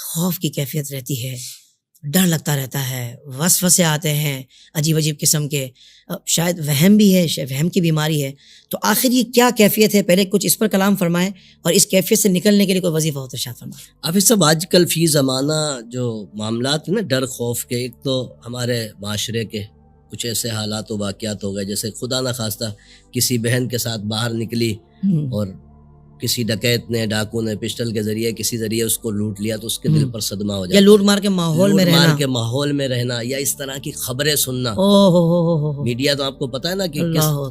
خوف کی کیفیت رہتی ہے، ڈر لگتا رہتا ہے، وسوسے آتے ہیں عجیب عجیب قسم کے، شاید وہم بھی ہے، شاید وہم کی بیماری ہے. تو آخر یہ کیا کیفیت ہے؟ پہلے کچھ اس پر کلام فرمائیں اور اس کیفیت سے نکلنے کے لیے کوئی وظیفہ ہو تو ارشاد فرمائیں. حافظ صاحب، آج کل فی زمانہ جو معاملات ہیں نا ڈر خوف کے، ایک تو ہمارے معاشرے کے کچھ ایسے حالات و واقعات ہو گئے، جیسے خدا نہ خواستہ کسی بہن کے ساتھ باہر نکلی اور کسی ڈکیت نے، ڈاکو نے پسٹل کے ذریعے کسی ذریعے اس کو لوٹ لیا، تو اس کے دل پر صدمہ ہو جاتا یا لوٹ مار کے ماحول میں رہنا، مار کے ماحول میں رہنا، یا اس طرح کی خبریں سننا. میڈیا تو آپ کو پتہ ہے نا کہ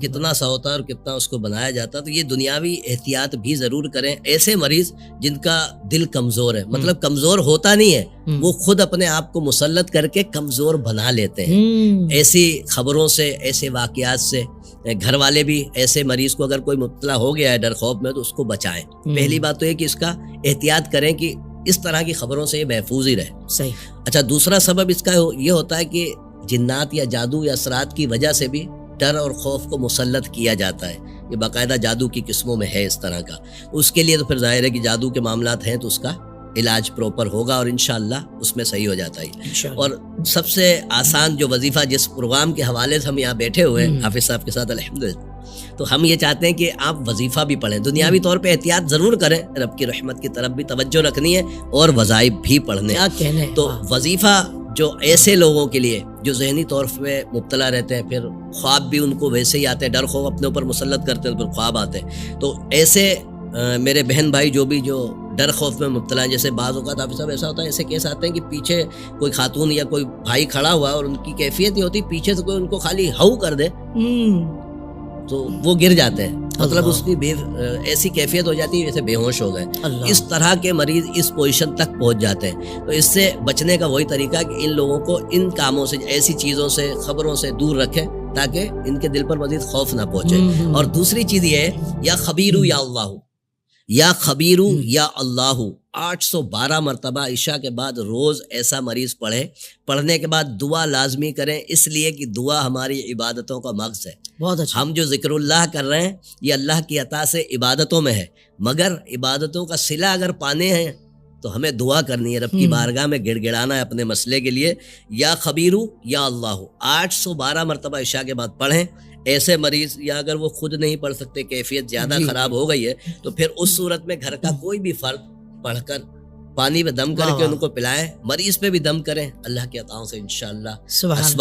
کتنا سا ہوتا ہے اور کتنا اس کو بنایا جاتا ہے. تو یہ دنیاوی احتیاط بھی ضرور کریں. ایسے مریض جن کا دل کمزور ہے، مطلب کمزور ہوتا نہیں ہے، وہ خود اپنے آپ کو مسلط کر کے کمزور بنا لیتے ہیں. ایسی خبروں سے، ایسے واقعات سے گھر والے بھی ایسے مریض کو اگر کوئی مبتلا ہو گیا ہے ڈر خوف میں تو اس کو بچائیں. پہلی بات تو یہ کہ اس کا احتیاط کریں کہ اس طرح کی خبروں سے یہ محفوظ ہی رہے. صحیح. اچھا، دوسرا سبب اس کا یہ ہوتا ہے کہ جنات یا جادو یا اثرات کی وجہ سے بھی ڈر اور خوف کو مسلط کیا جاتا ہے. یہ باقاعدہ جادو کی قسموں میں ہے اس طرح کا. اس کے لیے تو پھر ظاہر ہے کہ جادو کے معاملات ہیں تو اس کا علاج پروپر ہوگا اور انشاءاللہ اس میں صحیح ہو جاتا ہے. اور سب سے آسان جو وظیفہ جس پروگرام کے حوالے سے ہم یہاں بیٹھے ہوئے ہیں حافظ صاحب کے ساتھ الحمدللہ، تو ہم یہ چاہتے ہیں کہ آپ وظیفہ بھی پڑھیں. دنیاوی طور پہ احتیاط ضرور کریں، رب کی رحمت کی طرف بھی توجہ رکھنی ہے اور وظائف بھی پڑھنے. تو وظیفہ جو ایسے لوگوں کے لیے جو ذہنی طور پہ مبتلا رہتے ہیں، پھر خواب بھی ان کو ویسے ہی آتے ہیں، ڈر خوف اپنے اوپر مسلط کرتے ہیں تو پھر خواب آتے ہیں. تو ایسے میرے بہن بھائی جو ڈر خوف میں مبتلا ہیں، جیسے بعض اوقات حافظ صاحب ایسا ہوتا ہے، ایسے کیس آتے ہیں کہ پیچھے کوئی خاتون یا کوئی بھائی کھڑا ہوا اور ان کی کیفیت یہ ہوتی پیچھے سے کوئی ان کو خالی ہو کر دے تو وہ گر جاتے ہیں. مطلب اس کی ایسی کیفیت ہو جاتی ہے جیسے بے ہوش ہو گئے. اس طرح کے مریض اس پوزیشن تک پہنچ جاتے ہیں. تو اس سے بچنے کا وہی طریقہ کہ ان لوگوں کو ان کاموں سے، ایسی چیزوں سے، خبروں سے دور رکھیں تاکہ ان کے دل پر مزید خوف نہ پہنچے. اور دوسری چیز یہ ہے، یا خبیرو یا اللہ، یا خبیرو یا اللہ 812 مرتبہ عشاء کے بعد روز ایسا مریض پڑھنے کے بعد دعا لازمی کریں، اس لیے کہ دعا ہماری عبادتوں کا مغز ہے. بہت اچھا. ہم جو ذکر اللہ کر رہے ہیں یہ اللہ کی عطا سے عبادتوں میں ہے، مگر عبادتوں کا صلہ اگر پانے ہیں تو ہمیں دعا کرنی ہے، رب کی بارگاہ میں گڑ گڑانا ہے اپنے مسئلے کے لیے. یا خبیرو یا اللہ 812 مرتبہ عشاء کے بعد پڑھیں. ایسے مریض، یا اگر وہ خود نہیں پڑھ سکتے، کیفیت زیادہ خراب ہو گئی ہے، تو پھر اس صورت میں گھر کا کوئی بھی فرد پڑھ کر پانی میں دم کر کے ان کو پلائیں، مریض پہ بھی دم کریں. اللہ کی عطاؤں سے انشاءاللہ